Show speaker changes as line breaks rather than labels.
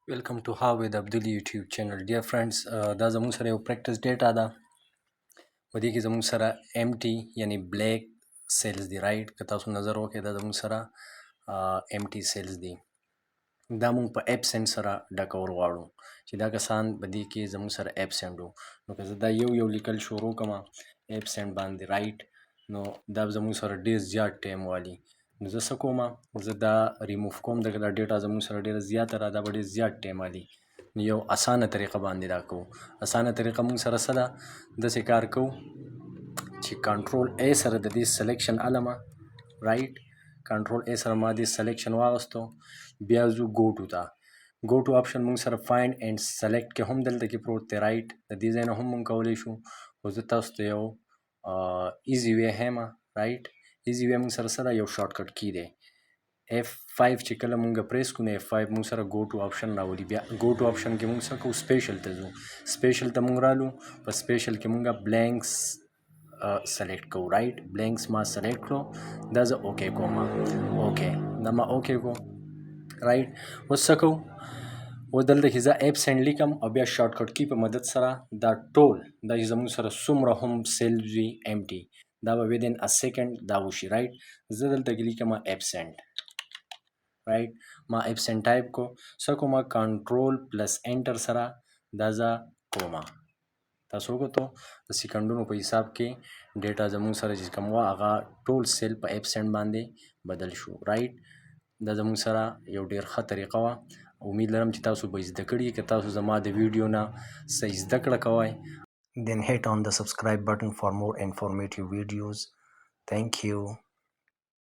Welcome to HowWithAbdul YouTube channel. Dear friends, دا زموږ سره یو پریکټس ډیټا ده. په دې کې زموږ سره empty یعنی بلیک سیلز دي رائټ. که تاسو نظر وکړئ دا زموږ سره empty سیلز دي. دا موږ په absent سره ډکول غواړو چې دا کسان په دې کې زموږ سره absent وو. نو که زه دا یو لیکل شروع کړم absent باندې رائټ، نو دا زموږ سره ډېر زیات ټایم والي. نو زه څه کوم، زه دا ریموف کوم. دا ډیټا زموږ سره ډېره زیاته ده، دا به ډېر زیات ټایم والي. نو یو اسانه طریقه باندې دا کوو. اسانه طریقه موږ سره څه ده، داسې کار کوو چې کنټرول A سره د دې سلیکشن علمه رائټ. کنټرول A سره ما دې سلیکشن واغستو، بیا ځو ګوټو ته. ګوټو آپشن موږ سره فایند اینډ سلیکټ کې هم دلته کې پروت دی رائټ. د دې ځای نه هم موږ کولی شو، خو زه تاسو ته یو ایزي وی ښیم رائټ. ایزي وی موږ سره سره یو شارټ کټ کی دی F5 چې کله موږ پریس کړو نو F5 موږ سره ګوټو آپشن راولي. بیا ګوټو آپشن کې موږ څه کوو، سپیشل ته ځو. سپیشل ته موږ رالو، په سپیشل کې موږ بلینکس سلیکټ کوو رائټ. بلینکس ما سلیکټ کړو، دا زه اوکې کوم. اوکې دا ما اوکې کو رائټ. اوس څه کوو، اوس دلته کې زه absent لیکم او بیا شارټ کټ کی په مدد سره دا ټول دا چې زموږ سره څومره هم سیلز وي empty، دا به within a second دا وشي رائټ. زه دلته کې لیکم absent رائټ. ما absent ټایپ کو، څه کوم، کنټرول پلس انټر سره دا زه کوم. تاسو وګورئ د سکندونو په حساب کې ډیټا زموږ سره چې کوم وه هغه ټول سیل په absent باندې بدل شو رائټ. دا زموږ سره یو ډیر ښه طریقه وه. امید لرم چې تاسو به زده کړي. که تاسو زما د ویډیو نه صحیح زده کړه کوئ، then hit on the subscribe button for more informative videos. Thank you.